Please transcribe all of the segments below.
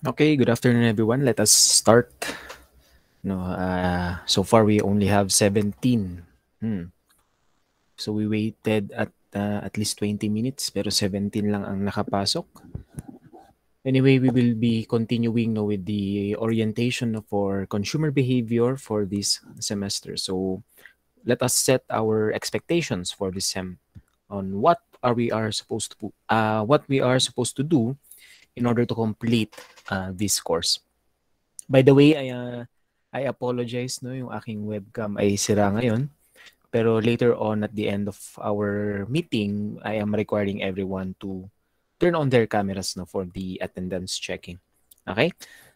Okay, good afternoon, everyone. Let us start. So far we only have 17. So we waited at least 20 minutes, pero 17 lang ang nakapasok. Anyway, we will be continuing with the orientation for consumer behavior for this semester. So let us set our expectations for this sem on what we are supposed to do in order to complete this course. By the way, I apologize, no, yung aking webcam ay sira ngayon. Pero later on at the end of our meeting, I am requiring everyone to turn on their cameras, no, for the attendance checking. Okay?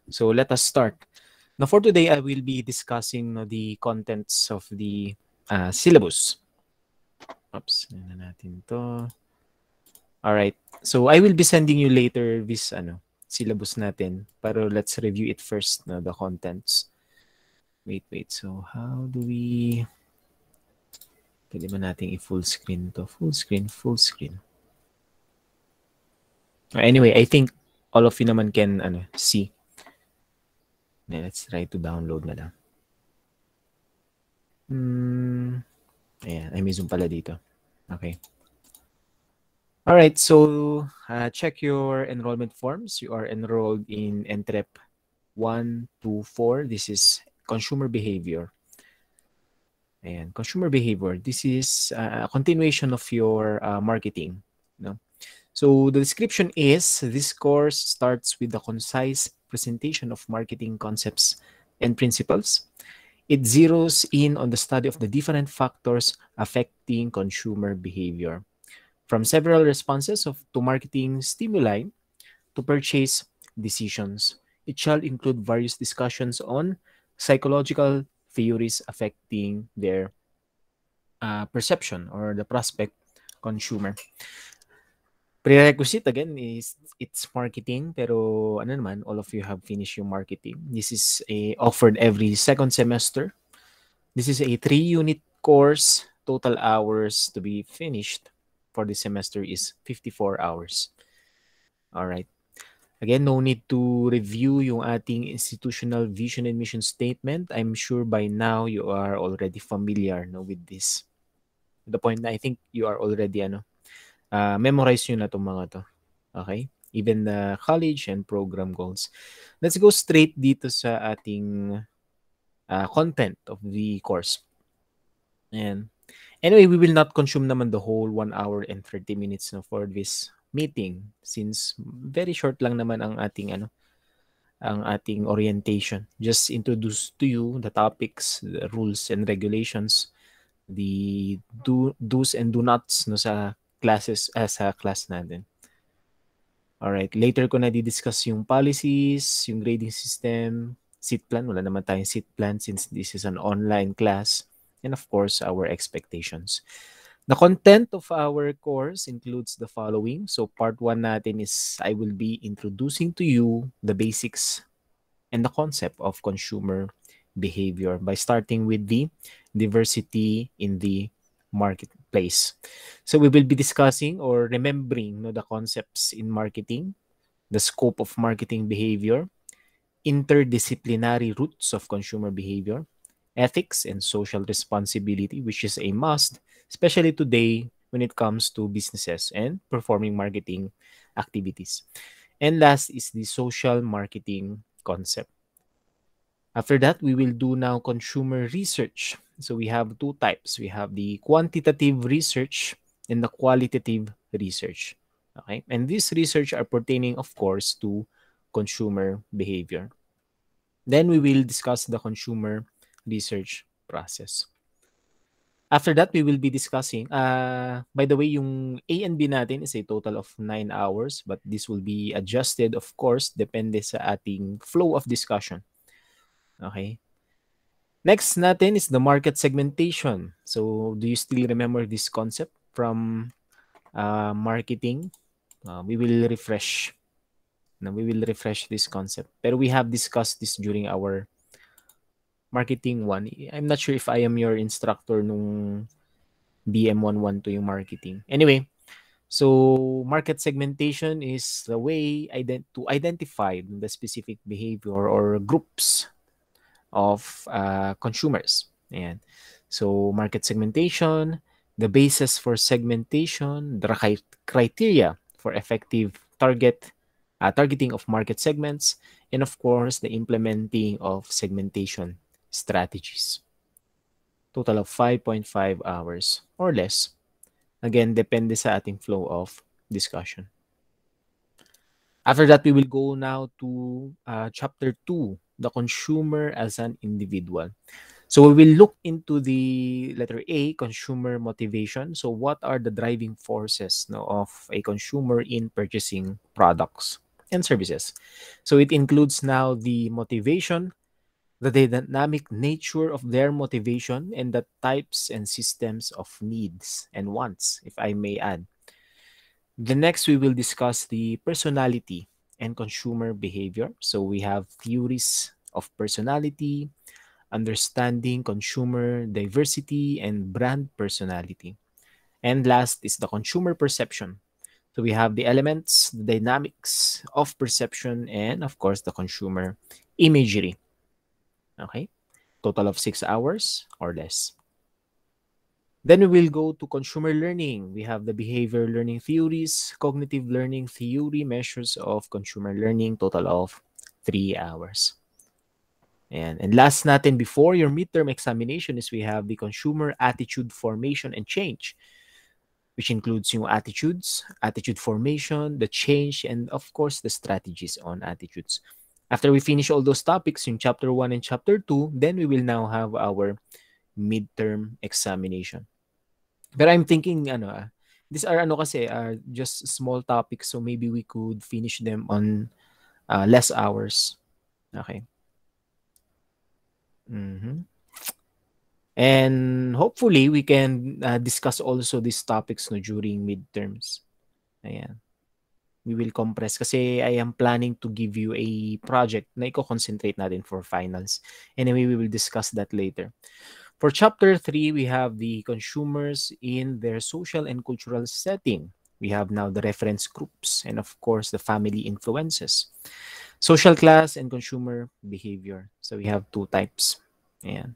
So let us start. Now for today, I will be discussing, no, the contents of the syllabus. Oops, na natin to. All right. So I will be sending you later this syllabus natin. Pero let's review it first, no, the contents. Wait. So, how do we... Pwede ba nating i-full screen to? Full screen. Anyway, I think all of you naman can see. Let's try to download na lang. Ayan, ay may Zoom pala dito. Okay. All right, so check your enrollment forms. You are enrolled in NTREP 1 to 4. This is consumer behavior. And consumer behavior, this is a continuation of your marketing. No? So the description is, this course starts with a concise presentation of marketing concepts and principles. It zeroes in on the study of the different factors affecting consumer behavior, from several responses to marketing stimuli to purchase decisions. It shall include various discussions on psychological theories affecting their perception or the prospect consumer. Prerequisite again is it's marketing, pero ano naman, all of you have finished yung marketing. This is offered every second semester. This is a 3-unit course. Total hours to be finished for this semester is 54 hours. All right. Again, no need to review yung ating institutional vision and mission statement. I'm sure by now you are already familiar, no, with this. To the point na I think you are already memorize nyo na itong mga to. Okay? Even the college and program goals. Let's go straight dito sa ating content of the course. And anyway, we will not consume naman the whole 1 hour and 30 minutes for this meeting, since very short lang naman ang ating orientation. Just introduce to you the topics, the rules and regulations, the do's and do nots sa class natin. Alright, later ko na di-discuss yung policies, yung grading system, seat plan. Wala naman tayong seat plan since this is an online class. And of course, our expectations. The content of our course includes the following. So part 1 natin is I will be introducing to you the basics and the concept of consumer behavior by starting with the diversity in the marketplace. So we will be discussing or remembering the concepts in marketing, the scope of marketing behavior, interdisciplinary roots of consumer behavior, ethics and social responsibility, which is a must, especially today when it comes to businesses and performing marketing activities. And last is the social marketing concept. After that, we will do now consumer research. So we have 2 types. We have the quantitative research and the qualitative research. Okay? And these research are pertaining, of course, to consumer behavior. Then we will discuss the consumer research process. After that, we will be discussing, by the way, yung A and B natin is a total of 9 hours, but this will be adjusted, of course, depende sa ating flow of discussion. Okay? Next natin is the market segmentation. So, do you still remember this concept from marketing? We will refresh. We will refresh this concept. Pero we have discussed this during our marketing 1. I'm not sure if I am your instructor nung BM 112 yung marketing. Anyway, So market segmentation is the way to identify the specific behavior or groups of consumers. And so market segmentation, the basis for segmentation, the criteria for effective targeting of market segments, and of course, the implementing of segmentation strategies. Total of 5.5 hours or less. Again, depende sa ating flow of discussion. After that, we will go now to chapter 2, the consumer as an individual. So we will look into the letter A, consumer motivation. So what are the driving forces of a consumer in purchasing products and services? So it includes now the motivation, the dynamic nature of their motivation, and the types and systems of needs and wants, if I may add. The next, we will discuss the personality and consumer behavior. So we have theories of personality, understanding consumer diversity, and brand personality. And last is the consumer perception. So we have the elements, the dynamics of perception, and of course, the consumer imagery. Okay? Total of 6 hours or less. Then we will go to consumer learning. We have the behavior learning theories, cognitive learning theory, measures of consumer learning, total of 3 hours. And last natin before your midterm examination is we have the consumer attitude formation and change, which includes yung attitudes, attitude formation, the change, and of course, the strategies on attitudes. After we finish all those topics in chapter 1 and chapter 2, then we will now have our midterm examination. But I'm thinking, these are kasi just small topics, so maybe we could finish them on less hours. Okay. And hopefully, we can discuss also these topics during midterms. Ayan. We will compress kasi I am planning to give you a project na i-concentrate natin for finals. Anyway, we will discuss that later. For chapter 3, we have the consumers in their social and cultural setting. We have now the reference groups and of course the family influences. Social class and consumer behavior. So we have 2 types. Ayan.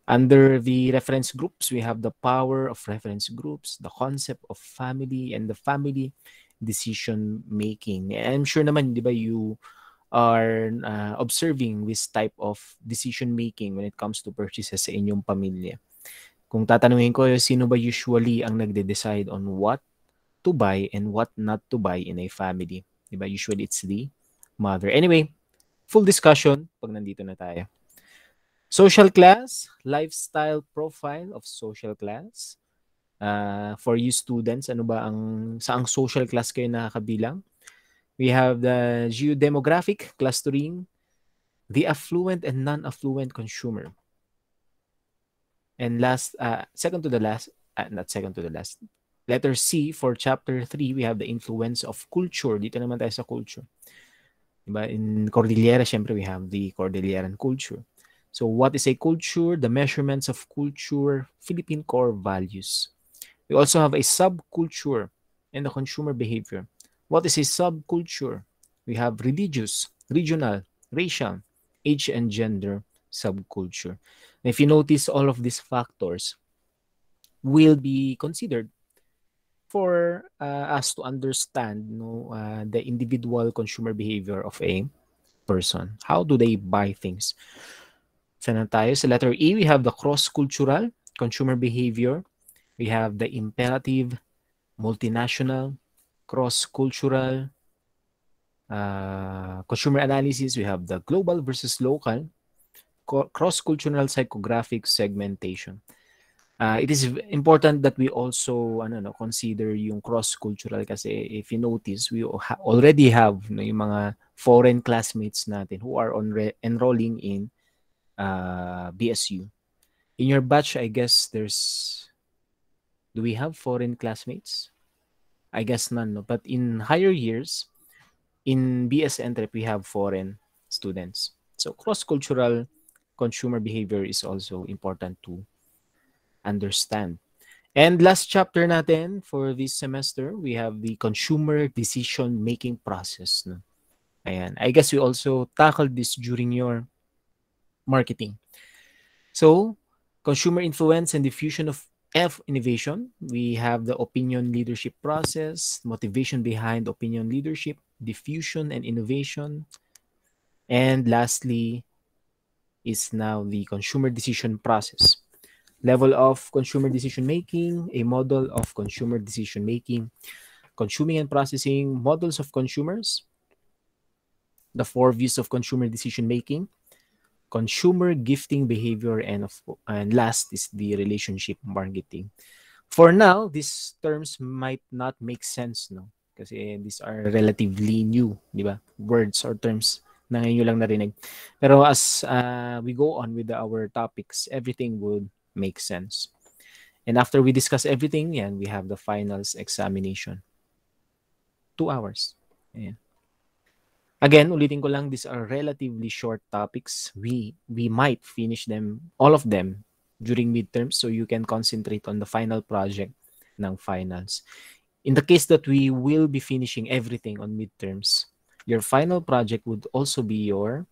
Under the reference groups, we have the power of reference groups, the concept of family, and the family decision making. And I'm sure naman, di ba, you are observing this type of decision making when it comes to purchases sa inyong pamilya. Kung tatanungin ko, sino ba usually ang nagde-decide on what to buy and what not to buy in a family? Di ba? Usually it's the mother. Anyway, full discussion pag nandito na tayo. Social class, lifestyle profile of social class. For you students, ano ba saang social class kayo nakakabilang? We have the geodemographic clustering, the affluent and non-affluent consumer. And last, second to the last, not second to the last. Letter C, for chapter 3, we have the influence of culture. Dito naman tayo sa culture. Diba? In Cordillera, syempre, we have the Cordilleran culture. So what is a culture? The measurements of culture, Philippine core values. We also have a subculture and the consumer behavior. What is a subculture? We have religious, regional, racial, age and gender subculture. And if you notice, all of these factors will be considered for us to understand the individual consumer behavior of a person. How do they buy things? Saan tayo? Sa letter E, we have the cross-cultural consumer behavior. We have the imperative, multinational, cross-cultural, consumer analysis. We have the global versus local, cross-cultural psychographic segmentation. It is important that we also consider yung cross-cultural kasi if you notice, we already have yung mga foreign classmates natin who are enrolling in BSU. In your batch, I guess do we have foreign classmates? I guess none, no? But in higher years, in BS Entrep, we have foreign students. So cross-cultural consumer behavior is also important to understand. And last chapter natin for this semester, we have the consumer decision-making process. No? Ayan. I guess we also tackled this during your marketing. So, consumer influence and diffusion of innovation. We have the opinion leadership process, motivation behind opinion leadership, diffusion and innovation. And lastly is now the consumer decision process. Level of consumer decision making, a model of consumer decision making, consuming and processing models of consumers, the 4 views of consumer decision making, consumer gifting behavior, and last is the relationship marketing. For now, these terms might not make sense, no? Kasi these are relatively new, di ba? Words or terms na ngayon nyo lang narinig. Pero as we go on with our topics, everything would make sense. And after we discuss everything, yan, we have the finals examination. 2 hours. Ayan. Again, ulitin ko lang, these are relatively short topics. We might finish them, all of them, during midterms so you can concentrate on the final project ng finals. In the case that we will be finishing everything on midterms, your final project would also be your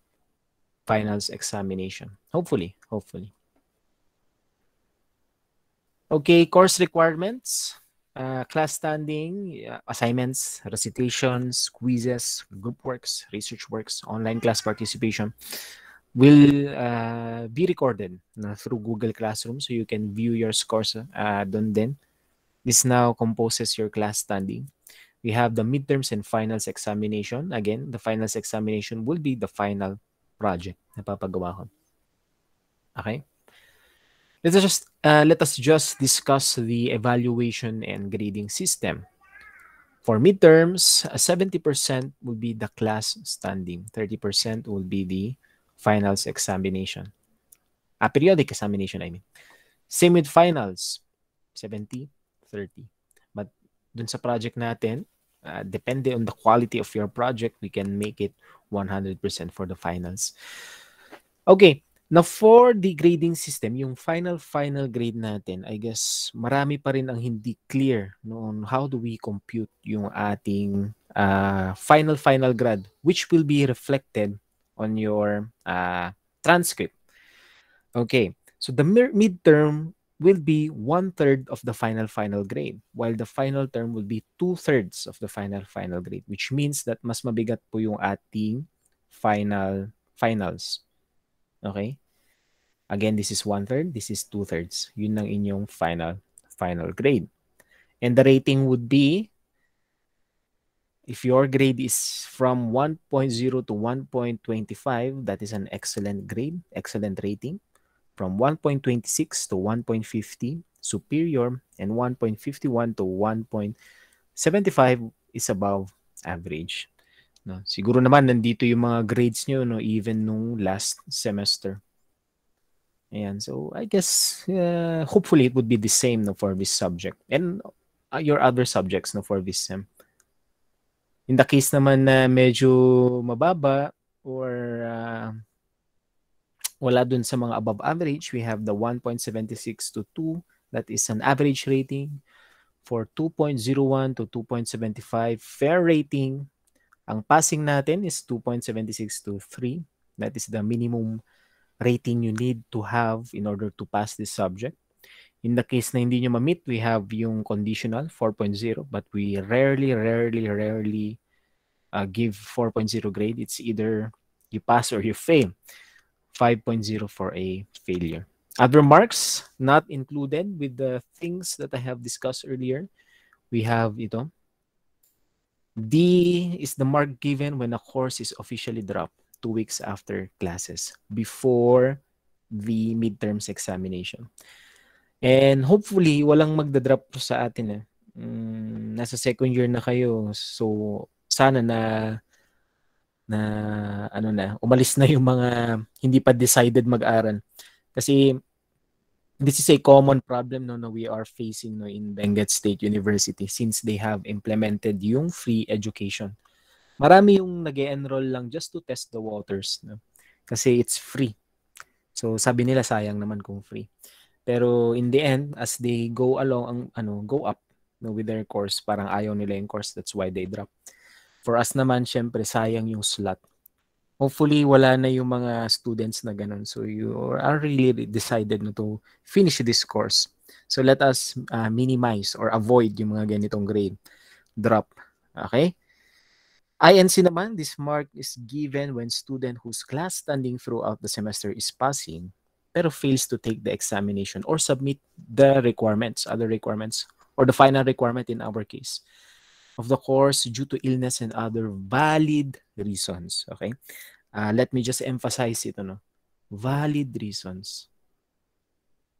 finals examination. Hopefully. Okay, course requirements. Class standing, assignments, recitations, quizzes, group works, research works, online class participation will be recorded through Google Classroom so you can view your scores doon din. This now composes your class standing. We have the midterms and finals examination. Again, the finals examination will be the final project na papagawa ko. Okay? Let us just discuss the evaluation and grading system. For midterms, 70% will be the class standing. 30% will be the finals examination. Periodic examination, I mean. Same with finals, 70, 30. But dun sa project natin, depende on the quality of your project, we can make it 100% for the finals. Okay. Now, for the grading system, yung final grade natin, I guess, marami pa rin ang hindi clear on how do we compute yung ating final grade, which will be reflected on your transcript. Okay, so the midterm will be 1/3 of the final grade, while the final term will be 2/3 of the final grade, which means that mas mabigat po yung ating finals. Okay? Again, this is 1/3, this is 2/3. Yun ang inyong final grade. And the rating would be, if your grade is from 1.0 to 1.25, that is an excellent grade, excellent rating. From 1.26 to 1.50, superior, and 1.51 to 1.75 is above average. No? Siguro naman nandito yung mga grades nyo, no, even nung last semester. Ayan, so I guess hopefully it would be the same, no, for this subject and your other subjects, no, for this sem. In the case naman na medyo mababa or wala dun sa mga above average, we have the 1.76 to 2. That is an average rating. For 2.01 to 2.75, fair rating. Ang passing natin is 2.76 to 3. That is the minimum rating you need to have in order to pass this subject. In the case na hindi nyo ma-meet, we have yung conditional 4.0, but we rarely give 4.0 grade. It's either you pass or you fail. 5.0 for a failure. Other marks not included with the things that I have discussed earlier. We have ito. D is the mark given when a course is officially dropped 2 weeks after classes before the midterms examination. And hopefully, walang magdadrop sa atin. Nasa second year na kayo. So, sana na umalis na yung mga hindi pa decided mag-aral. Kasi this is a common problem no we are facing no in Benguet State University since they have implemented yung free education. Marami yung nag-e-enroll lang just to test the waters, no? Kasi it's free. So sabi nila sayang naman kung free. Pero in the end, as they go along, go up with their course, parang ayaw nila yung course, that's why they drop. For us naman, syempre, sayang yung slot. Hopefully, wala na yung mga students na ganun. So, you are really decided to finish this course. So, let us minimize or avoid yung mga ganitong grade drop. Okay? INC naman, this mark is given when student whose class standing throughout the semester is passing pero fails to take the examination or submit the requirements, other requirements, or the final requirement in our case of the course due to illness and other valid reasons. Okay? Let me just emphasize it. Valid reasons.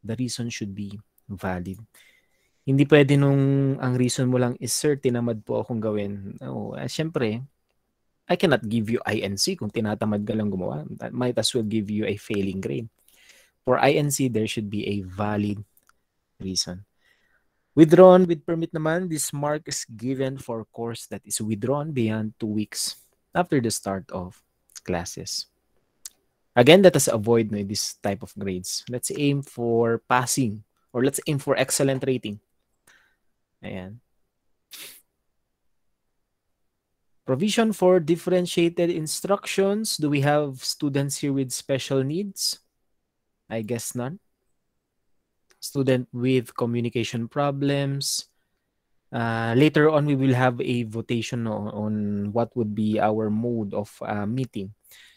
The reason should be valid. Hindi pwede nung ang reason mo lang is, sir, tinamad po akong gawin. Syempre, I cannot give you INC kung tinatamad ka lang gumawa. That might as well give you a failing grade. For INC, there should be a valid reason. Withdrawn with permit naman, this mark is given for course that is withdrawn beyond 2 weeks after the start of classes. Again, let us avoid this type of grades. Let's aim for passing or let's aim for excellent rating. Ayan. Provision for differentiated instructions. Do we have students here with special needs? I guess none. Student with communication problems. Later on, we will have a votation on what would be our mode of meeting.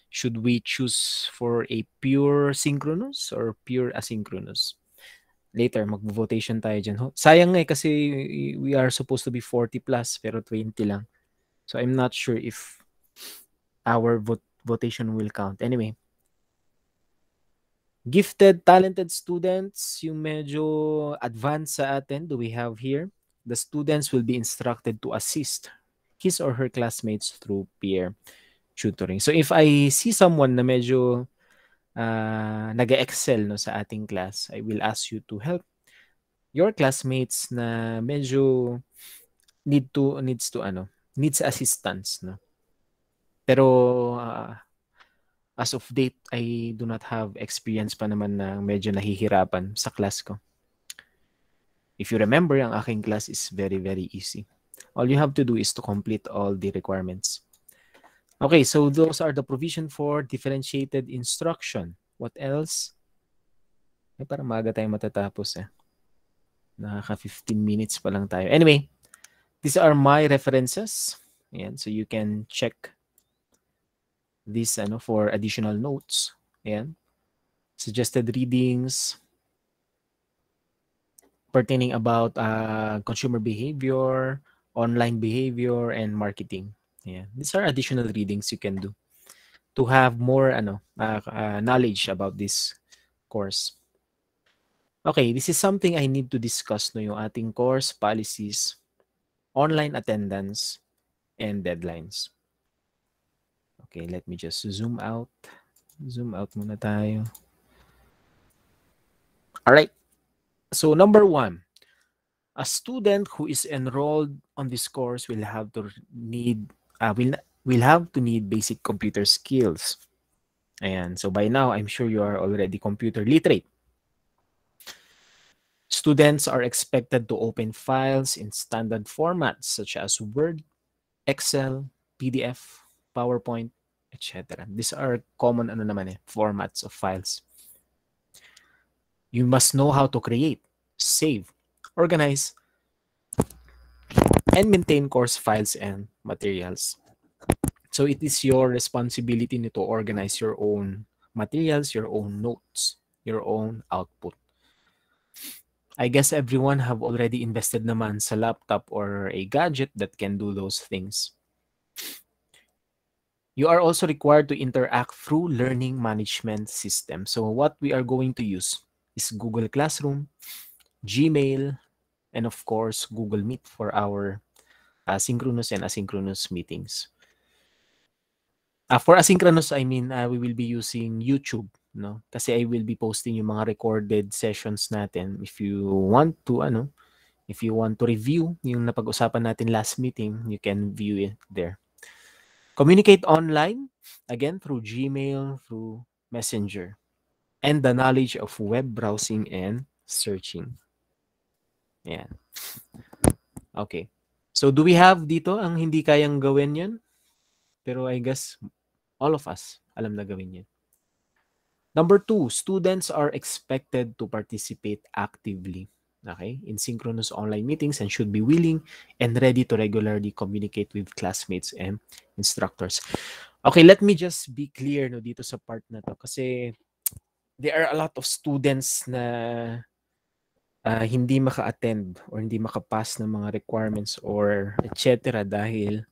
Should we choose for a pure synchronous or pure asynchronous? Later, mag-votation tayo dyan. Sayang kasi we are supposed to be 40 plus pero 20 lang. So I'm not sure if our votation will count. Anyway, gifted, talented students, yung medyo advanced sa atin, do we have here? The students will be instructed to assist his or her classmates through peer tutoring. So if I see someone na medyo nag-excel sa ating class, I will ask you to help your classmates na medyo needs assistance, no? Pero as of date, I do not have experience pa naman na medyo nahihirapan sa class ko. If you remember, ang aking class is very, very easy. All you have to do is to complete all the requirements. Okay, so those are the provision for differentiated instruction. What else? Parang maaga tayong matatapos. Nakaka 15 minutes pa lang tayo. Anyway, these are my references. Ayan, so you can check this for additional notes. Ayan. Suggested readings pertaining about consumer behavior, online behavior, and marketing. Yeah, these are additional readings you can do to have more knowledge about this course. Okay, this is something I need to discuss yung ating course policies, online attendance, and deadlines. Okay, let me just zoom out. Zoom out muna tayo. All right. So number 1, a student who is enrolled on this course will have to need basic computer skills. Ayan. So by now, I'm sure you are already computer literate. Students are expected to open files in standard formats such as Word, Excel, PDF, PowerPoint, etc. These are common formats of files. You must know how to create, save, organize, and maintain course files and materials. So it is your responsibility to organize your own materials, your own notes, your own output. I guess everyone have already invested naman sa laptop or a gadget that can do those things. You are also required to interact through learning management system. So what we are going to use is Google Classroom, Gmail, and of course, Google Meet for our synchronous and asynchronous meetings. For asynchronous, I mean, we will be using YouTube, no? Kasi I will be posting yung mga recorded sessions natin. If you want to, review yung napag-usapan natin last meeting, you can view it there. Communicate online, again, through Gmail, through Messenger, and the knowledge of web browsing and searching. Ayan. Okay. So, do we have dito ang hindi kayang gawin yan? Pero I guess all of us alam na gawin yan. Number 2, students are expected to participate actively, okay, in synchronous online meetings and should be willing and ready to regularly communicate with classmates and instructors. Okay, let me just be clear no dito sa part na to kasi there are a lot of students na hindi maka-attend or hindi makapass ng mga requirements or etc. dahil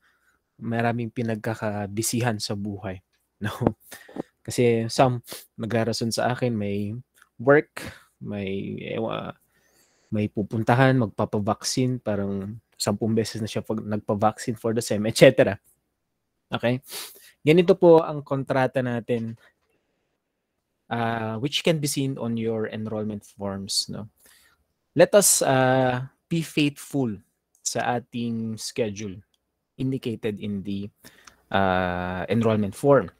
maraming pinagkakabisihan sa buhay. No? Kasi some nagrarason sa akin may work, may pupuntahan, magpapavaccine, parang 10 beses na siya nagpa-vaccine for the SEM, etc. Okay? Ganito po ang kontrata natin which can be seen on your enrollment forms. No? Let us be faithful sa ating schedule indicated in the enrollment form.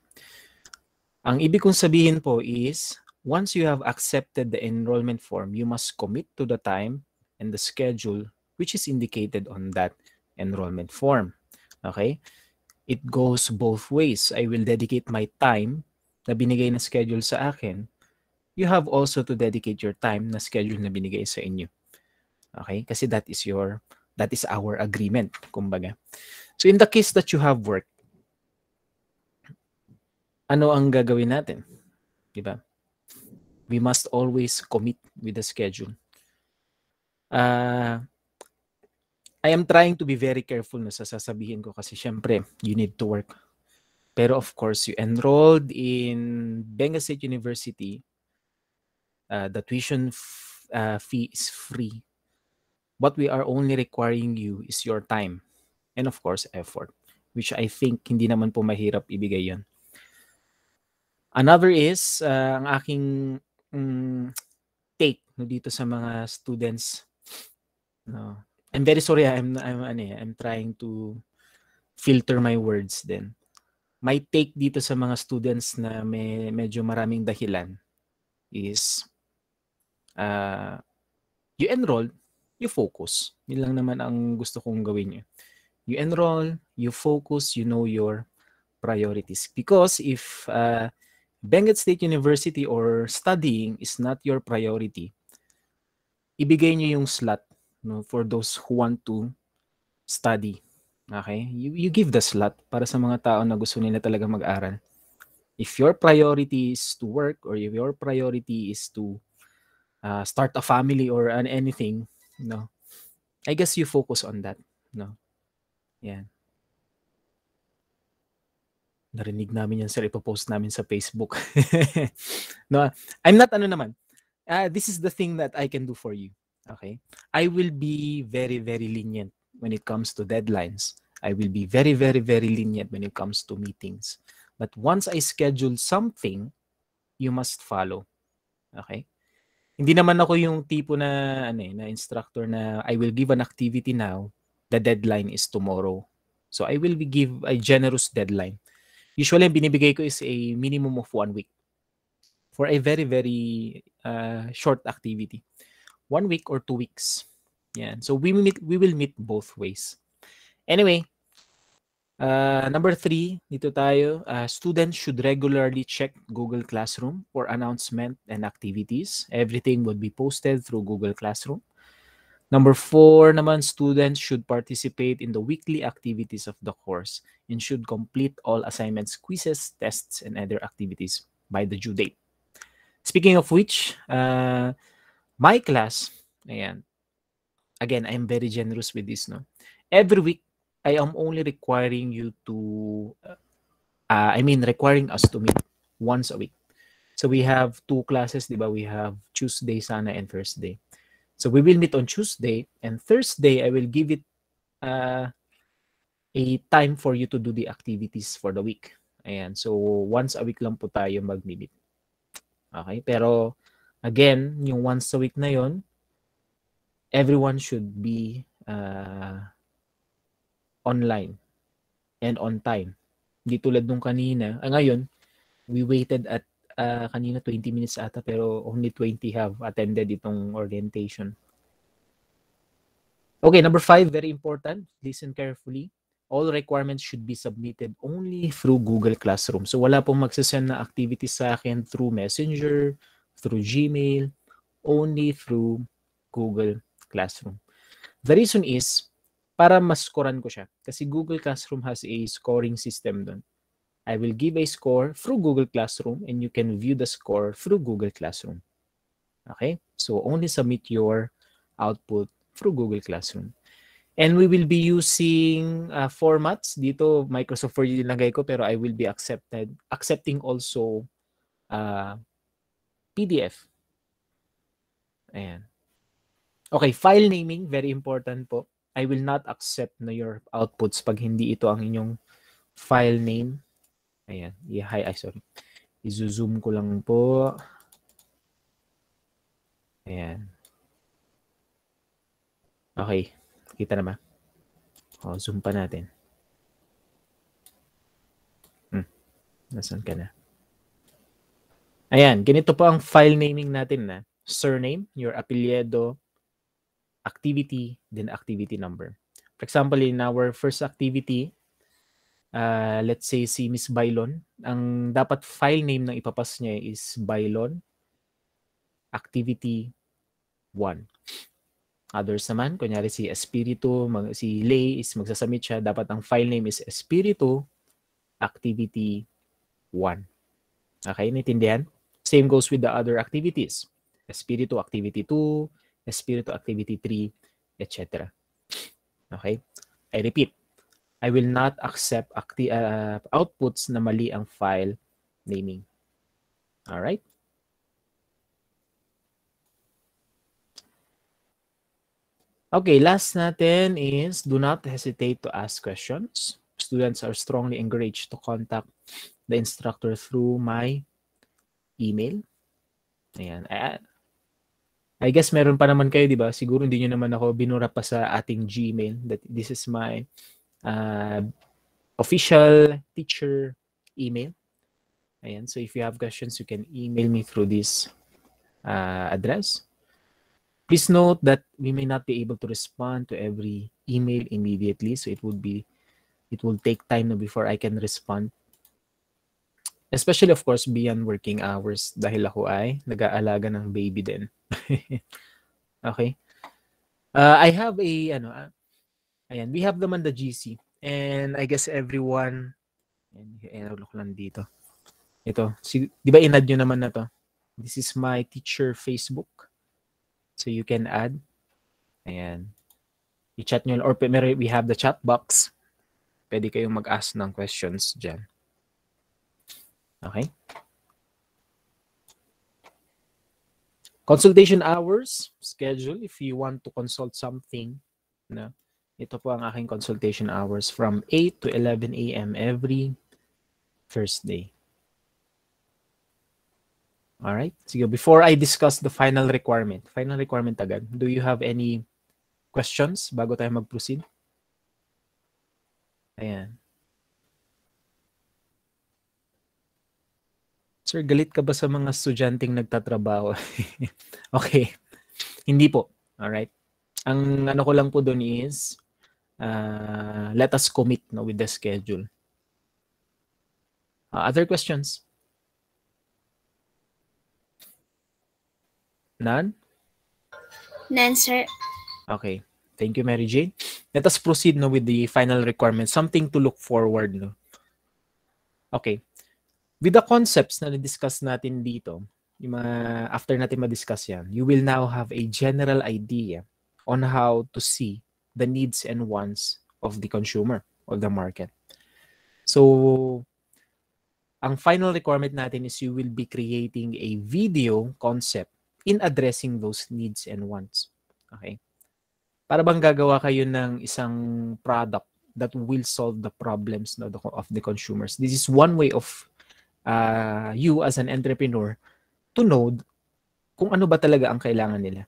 Ang ibig kong sabihin po is, once you have accepted the enrollment form, you must commit to the time and the schedule which is indicated on that enrollment form. Okay? It goes both ways. I will dedicate my time na binigay na schedule sa akin. You have also to dedicate your time na schedule na binigay sa inyo. Okay? Kasi that is our agreement, kumbaga. So in the case that you have work, ano ang gagawin natin? Diba? We must always commit with the schedule. I am trying to be very careful na sa sasabihin ko kasi syempre, you need to work. Pero of course, you enrolled in Benga State University, the tuition fee is free. What we are only requiring you is your time and of course, effort, which I think hindi naman po mahirap ibigay yun. Another is, ang aking take no, dito sa mga students. No. I'm very sorry, I'm trying to filter my words din. My take dito sa mga students na medyo maraming dahilan is you enroll, you focus. Yun lang naman ang gusto kong gawin nyo. You enroll, you focus, you know your priorities. Because if Benguet State University or studying is not your priority, ibigay nyo yung slot no, for those who want to study. Okay? You give the slot para sa mga tao na gusto nila talaga mag-aral. If your priority is to work or if your priority is to start a family or anything, no, I guess you focus on that. No? Yan. Narinig namin yan, sir. Ipopost namin sa Facebook. No, I'm not naman. This is the thing that I can do for you. Okay? I will be very, very lenient when it comes to deadlines. I will be very, very, very lenient when it comes to meetings. But once I schedule something, you must follow. Okay? Hindi naman ako yung tipo na na instructor na I will give an activity now, the deadline is tomorrow. So I will give a generous deadline. Usually, binibigay ko is a minimum of 1 week for a very, very short activity. 1 week or 2 weeks. Yeah. So we will meet both ways. Anyway, number 3, dito tayo. Students should regularly check Google Classroom for announcement and activities. Everything would be posted through Google Classroom. Number 4 naman, students should participate in the weekly activities of the course and should complete all assignments, quizzes, tests, and other activities by the due date. Speaking of which, my class, ayan, again, I'm very generous with this. No? Every week, I am only requiring you to, requiring us to meet once a week. So we have 2 classes, di ba? We have Tuesday sana and Thursday. So we will meet on Tuesday and Thursday, I will give it a time for you to do the activities for the week. Ayan. So once a week lang po tayo mag-meet. Okay? Pero again, yung once a week na yon, everyone should be online and on time. Hindi tulad nung kanina. Ngayon, we waited at kanina 20 minutes ata, pero only 20 have attended itong orientation. Okay, number 5, very important. Listen carefully. All requirements should be submitted only through Google Classroom. So wala pong magsasend na activities sa akin through Messenger, through Gmail, only through Google Classroom. The reason is, para mas-scorean ko siya. Kasi Google Classroom has a scoring system doon. I will give a score through Google Classroom and you can view the score through Google Classroom. Okay? So only submit your output through Google Classroom. And we will be using formats. Dito, Microsoft Word yung lagay ko, pero I will be accepting also PDF. Ayan. Okay, file naming, very important po. I will not accept na your outputs pag hindi ito ang inyong file name. Ayan. Sorry. I-zoom ko lang po. Ayan. Okay. Kita na ba? O, zoom pa natin. Nasaan ka na? Ayan. Ganito po ang file naming natin na. Surname, your apelyido, activity, then activity number. For example, in our first activity, let's say si Miss Bailon, ang dapat file name ng ipapas niya is Bailon Activity 1. Others naman, kunyari si Espiritu, si Lay is magsasubmit siya, dapat ang file name is Espiritu Activity 1. Okay, naintindihan? Same goes with the other activities. Espiritu Activity 2, Espiritu Activity 3, etc. Okay? I repeat, I will not accept outputs na mali ang file naming. Alright? Okay, last natin is do not hesitate to ask questions. Students are strongly encouraged to contact the instructor through my email. Ayan. I guess meron pa naman kayo, di ba? Siguro hindi nyo naman ako binura pa sa ating Gmail. That this is my official teacher email. Ayan. So if you have questions, you can email me through this address. Please note that we may not be able to respond to every email immediately. So it will take time before I can respond. Especially, of course, beyond working hours dahil ako ay nag-aalaga ng baby din. Okay. I have a, ayan, we have naman the GC. And I guess everyone, look lang dito. Ito, di ba in-add nyo naman na to? This is my teacher Facebook. So you can add. Ayan. I-chat nyo, or we have the chat box. Pwede kayong mag-ask ng questions dyan. Okay. Consultation hours, schedule if you want to consult something. No? Ito po ang aking consultation hours from 8 to 11 a.m. every Thursday. Alright. Sige, before I discuss the final requirement agad, do you have any questions bago tayo mag-proceed? Ayan. Sir, galit ka ba sa mga estudyanteng nagtatrabaho? Okay. Hindi po. Alright. Ang ano ko lang po doon is, let us commit with the schedule. Other questions? None? None, sir. Okay. Thank you, Mary Jane. Let us proceed with the final requirement. Something to look forward. No? Okay. With the concepts na na-discuss natin dito, after natin ma-discuss yan, you will now have a general idea on how to see the needs and wants of the consumer, of the market. So, ang final requirement natin is you will be creating a video concept in addressing those needs and wants. Okay? Para bang gagawa kayo ng isang product that will solve the problems of the consumers. This is one way of you as an entrepreneur to know kung ano ba talaga ang kailangan nila.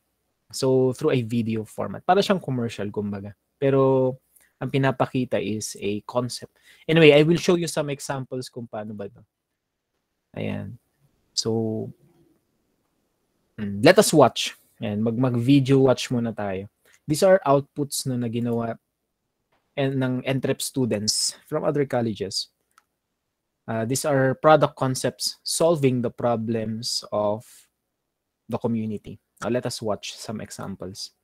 So, through a video format. Para siyang commercial, kumbaga. Pero, ang pinapakita is a concept. Anyway, I will show you some examples kung paano ba ito. Ayan. So, let us watch. Yan, mag-video watch muna tayo. These are outputs na ginawa ng NTREP students from other colleges. These are product concepts solving the problems of the community. Let us watch some examples.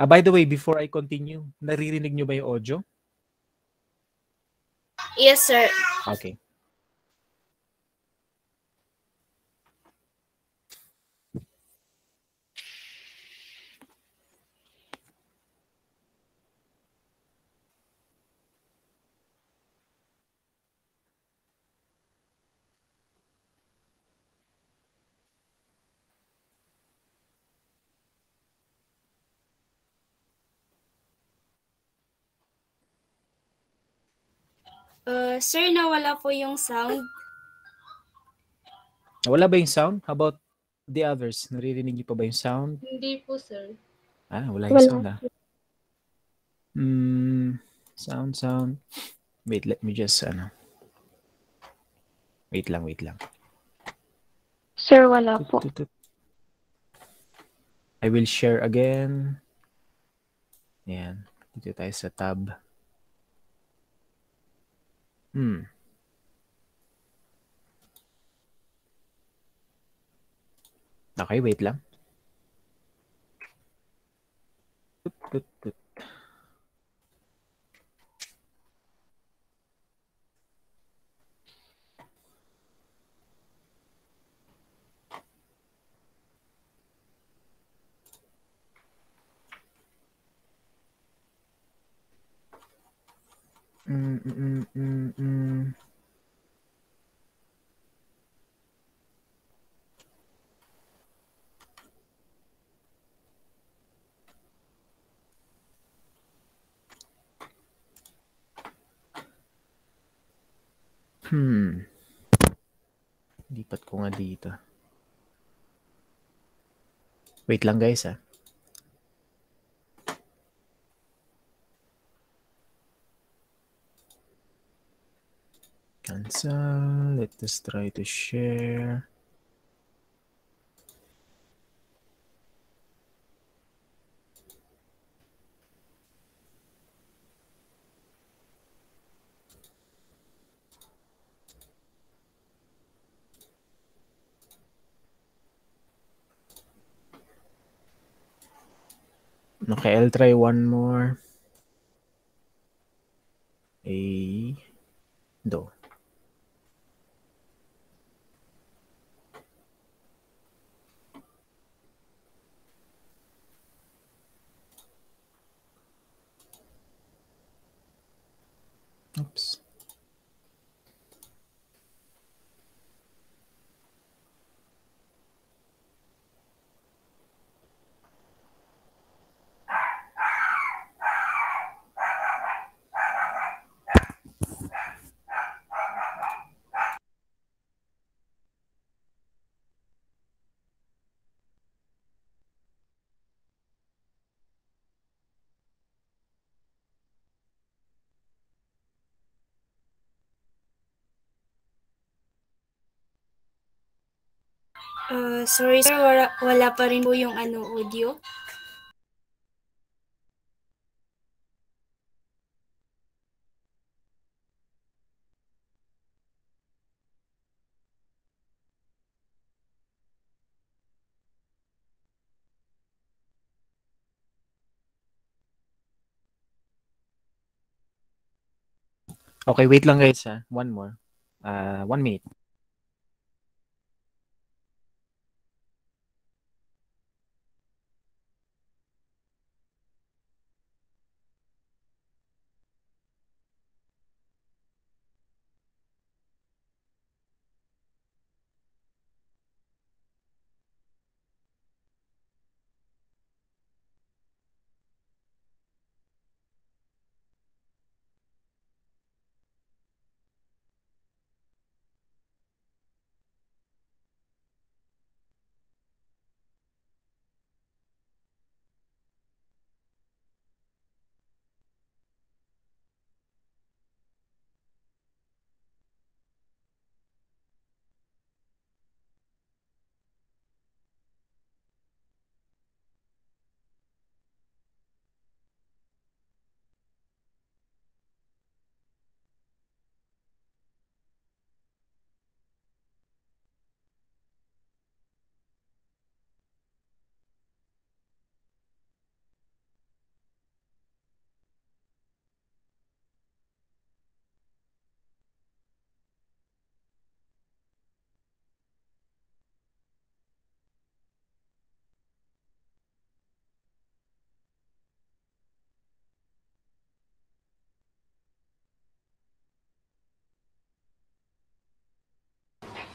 By the way, before I continue, naririnig nyo ba yung audio? Yes, sir. Okay. Sir, nawala po yung sound. Wala ba yung sound? How about the others? Naririnig niyo pa ba yung sound? Hindi po, sir. Wala yung sound sound. Wait, let me just, Wait lang. Sir, wala po. I will share again. Ayan. Dito tayo sa tab. Okay, wait lang. Lipat ko nga dito. Wait lang guys, Cancel. Let us try to share. Okay, I'll try one more. Do. Oops. Sorry, sir. Wala pa rin po yung audio. Okay, wait lang guys. One more. 1 minute.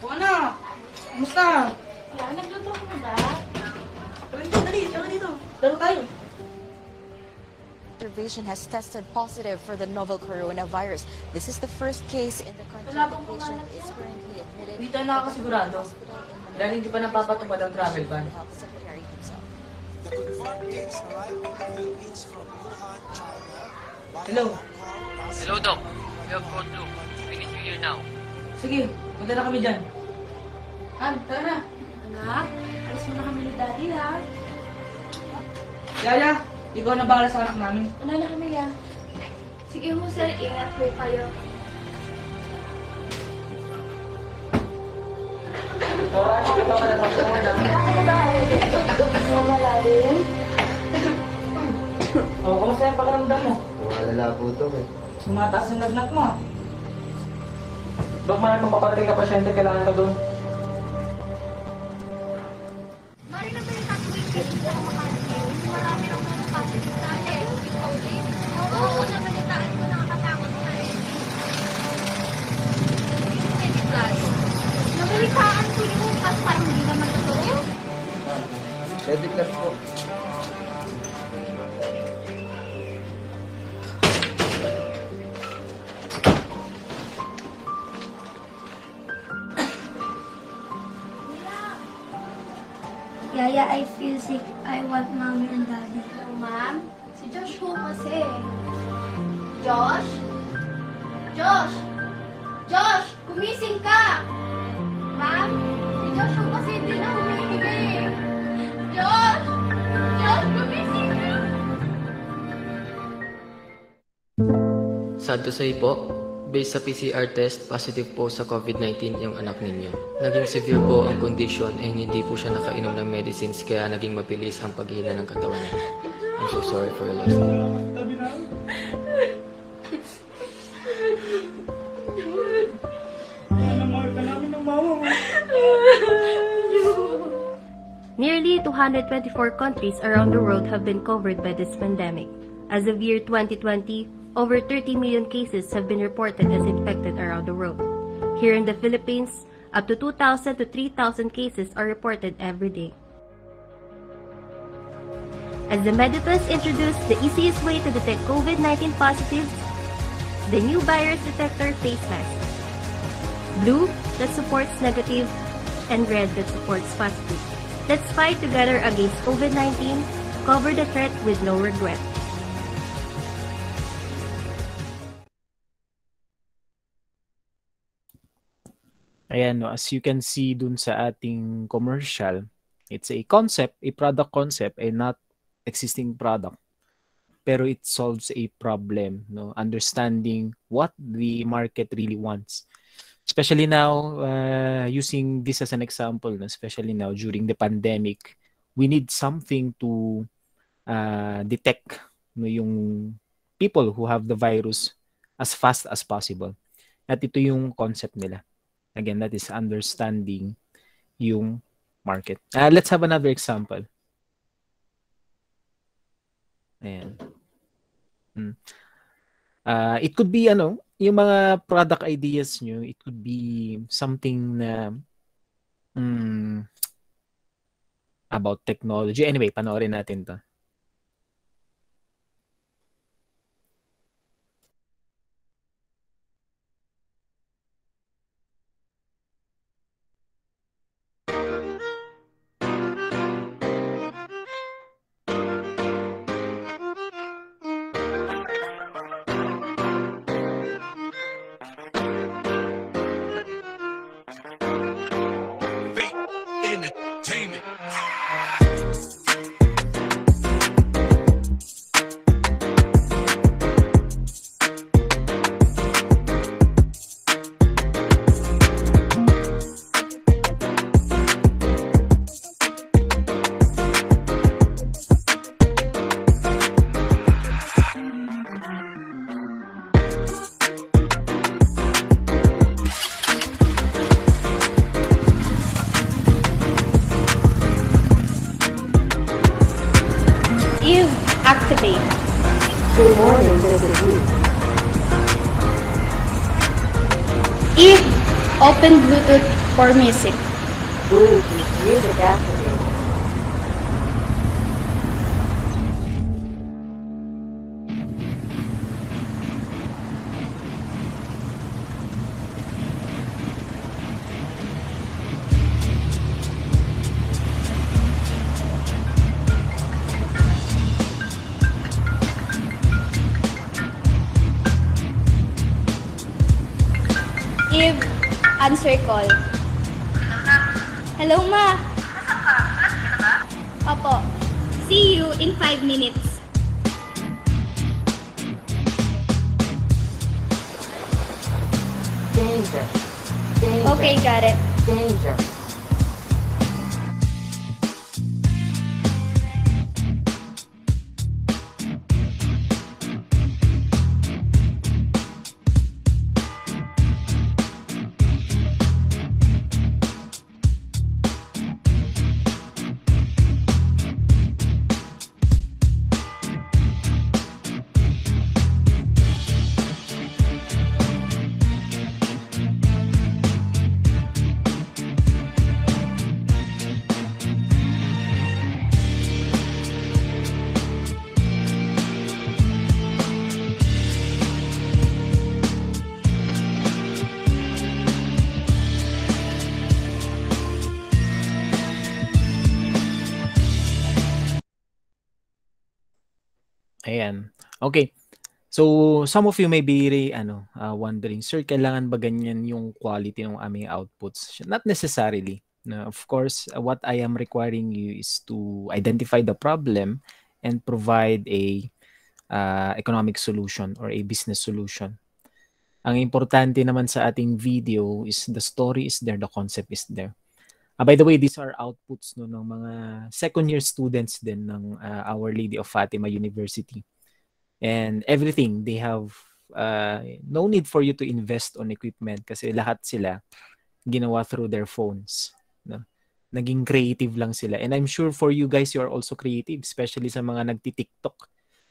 O anak, kumusta? Wala, nagluto ko na ba? Dali, dito. Laro tayo. Observation has tested positive for the novel coronavirus. This is the first case in the country. The patient is currently admitted. Dito na ako sigurado. Dahil hindi pa napapatupad ang travel ban. The health secretary himself. Hello. Hello, Doc. We have code blue. We need you here now. Sige, punta na kami dyan. Tara na. Anak, alis mo na kami ni Daddy, ha? Yaya, ikaw na bahala sa anak namin. Ano na kami, ha? Sige mo, sir. Ingat po kayo. Kamusta yung pakiramdam mo? Wala po ito eh. Sumataas yung lagnat mo. Dok, man, kung paparating ka pasyente, kailangan ka doon. Mari na tayo tatuloy kayo sa makakalimutan. Marami nang nakapasok sa atin. Oo, nabalitaan ko, nakakatakot na eh. Nabalitaan ko yung kasi parang hindi naman totoo. Ready class po. Yaya, I feel sick. I want mommy and daddy. Ma'am, si Josh ho kasi. Josh? Josh! Josh! Gumising ka! Ma'am, si Josh ho kasi hindi na humihigay eh. Josh! Josh, gumising ka! Sad to say po, based sa PCR test, positive po sa COVID-19 yung anak ninyo. Naging severe po ang condition and hindi po siya nakainom ng medicines kaya naging mabilis ang paghina ng katawan niya. I'm so sorry for your loss. Nearly 224 countries around the world have been covered by this pandemic. As of year 2020, over 30 million cases have been reported as infected around the world. Here in the Philippines, up to 2,000 to 3,000 cases are reported every day. As the Medipus introduced the easiest way to detect COVID-19 positives, the new virus detector face mask. Blue, that supports negative, and red, that supports positive. Let's fight together against COVID-19, cover the threat with no regret. Ayan, no, as you can see dun sa ating commercial, it's a concept, a product concept, and not existing product. Pero it solves a problem, no? Understanding what the market really wants. Especially now, using this as an example, no? Especially now during the pandemic, we need something to detect, no, yung people who have the virus as fast as possible. At ito yung concept nila. Again, that is understanding yung market. Let's have another example. Ayan. It could be yung mga product ideas nyo, it could be something na about technology. Anyway, panoorin natin to. Eve, activate. Good morning, this is Eve. Eve, open Bluetooth for music. Bluetooth music activated. Eve, answer call. Hello, ma. Opo. See you in 5 minutes. Danger. Danger. Okay, got it. Danger. Ayan. Okay. So, some of you may be wondering, sir, kailangan ba ganyan yung quality ng aming outputs? Not necessarily. No, of course, what I am requiring you is to identify the problem and provide a economic solution or a business solution. Ang importante naman sa ating video is the story is there, the concept is there. By the way, these are outputs ng mga second-year students din ng Our Lady of Fatima University. And everything, they have no need for you to invest on equipment kasi lahat sila ginawa through their phones. No? Naging creative lang sila. And I'm sure for you guys, you are also creative, especially sa mga nagti-TikTok.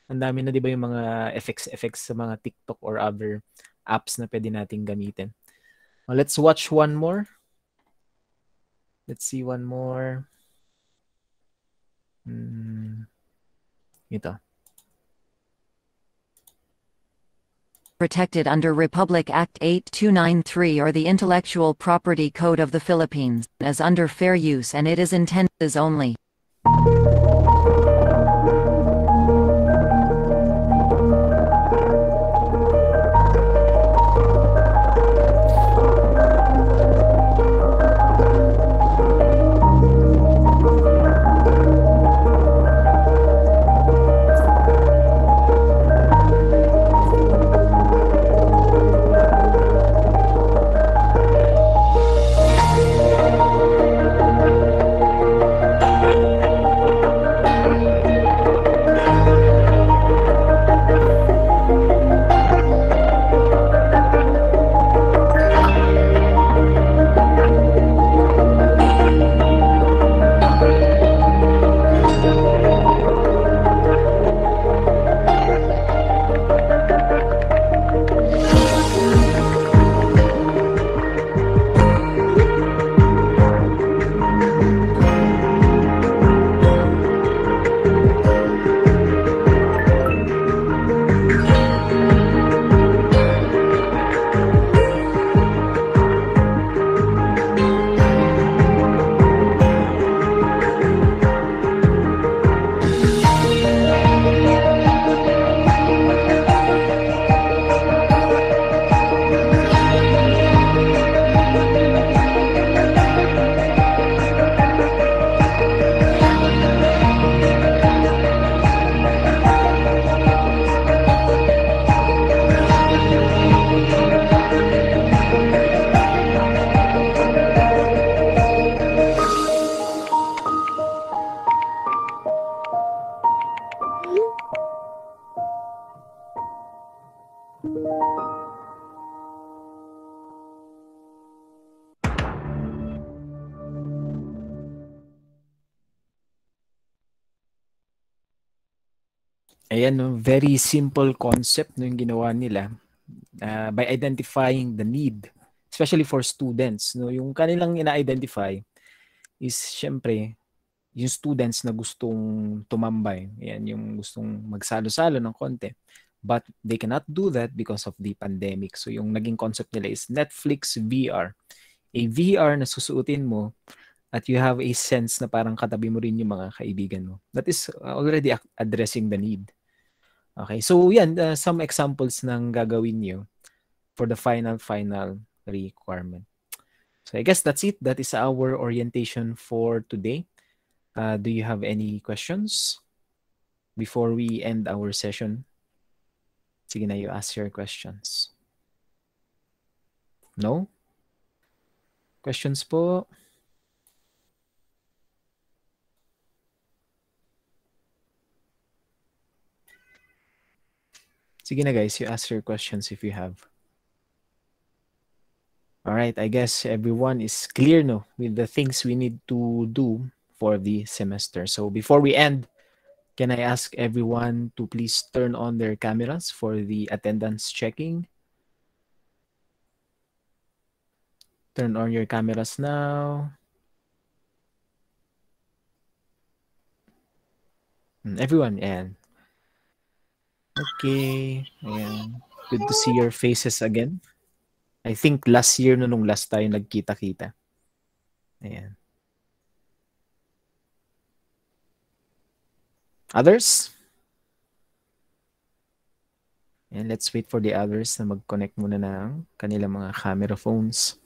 Ang dami na, di ba, yung mga effects sa mga TikTok or other apps na pwede nating gamitin. Well, let's watch one more. Let's see one more. Ito. Protected under Republic Act 8293 or the Intellectual Property Code of the Philippines, as under fair use, and it is intended as only. Ayan, no? Very simple concept no, yung ginawa nila. By identifying the need, especially for students, no, yung kanilang ina-identify is syempre yung students na gustong tumambay, yan yung gustong magsalo-salo ng konti. But they cannot do that because of the pandemic. So yung naging concept nila is Netflix VR. A VR na susuotin mo at you have a sense na parang katabi mo rin yung mga kaibigan mo. That is already addressing the need. Okay, so yan, some examples ng gagawin nyo for the final requirement. So I guess that's it. That is our orientation for today. Do you have any questions before we end our session? Sige na, you ask your questions. No? Questions po? Sige na guys, you ask your questions if you have. All right, I guess everyone is clear no with the things we need to do for the semester. So before we end, can I ask everyone to please turn on their cameras for the attendance checking? Turn on your cameras now. Everyone, and okay, ayan. Good to see your faces again. I think last year nung last tayo nagkita-kita. Ayan. Others? And let's wait for the others na mag-connect muna ng kanilang mga camera phones.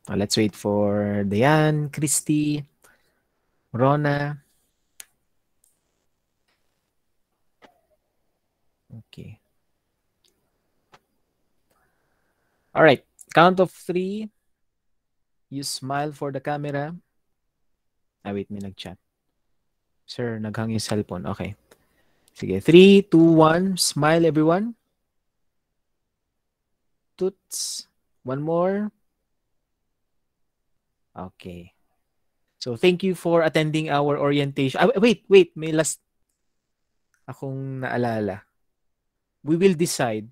Let's wait for Diane, Christy, Rona. Okay. All right. Count of 3. You smile for the camera. Wait, may nag-chat. Sir, naghang yung cellphone. Okay. Sige. 3, 2, 1. Smile, everyone. Toots. One more. Okay. So, thank you for attending our orientation. Wait. May last akong naalala. We will decide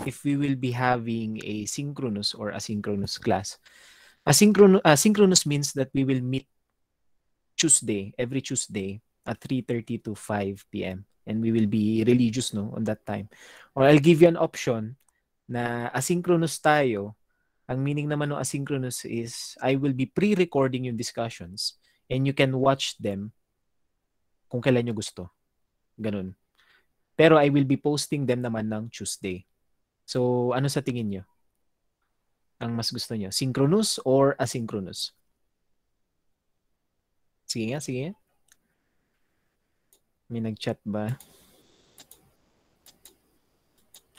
if we will be having a synchronous or asynchronous class. Asynchronous means that we will meet every Tuesday at 3:30 to 5 p.m. And we will be religious on that time. Or I'll give you an option na asynchronous tayo. Ang meaning naman ng asynchronous is I will be pre-recording yung discussions and you can watch them kung kailan nyo gusto. Ganun. Pero I will be posting them naman ng Tuesday. So, ano sa tingin nyo? Ang mas gusto nyo? Synchronous or asynchronous? Sige nga. May nag-chat ba?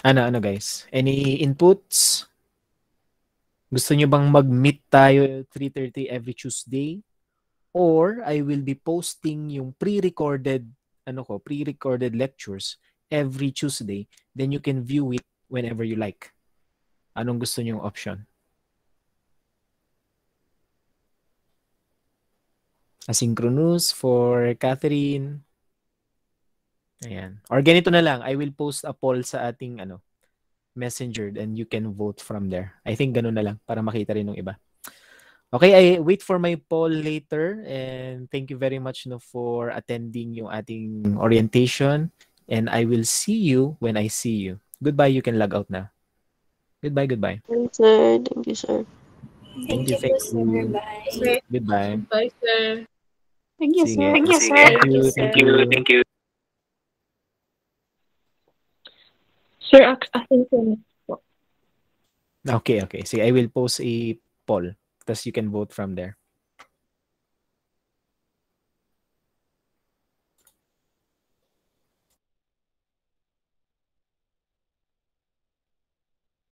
Ano guys? Any inputs? Gusto nyo bang mag-meet tayo 3:30 every Tuesday? Or I will be posting yung pre-recorded lectures every Tuesday. Then you can view it whenever you like. Anong gusto nyong option? Asynchronous for Catherine. Ayan. Or ganito na lang, I will post a poll sa ating Messenger and you can vote from there. I think ganun na lang para makita rin ng iba. Okay, I wait for my poll later and thank you very much for attending yung ating orientation and I will see you when I see you. Goodbye, you can log out na. Goodbye. Thank you, sir. Thank you, sir. Thank you. Bye. Goodbye. Bye, sir. Thank you, Sige. sir. Thank you. Sir, asynchronous po. Okay. See, I will post a poll. Thus you can vote from there.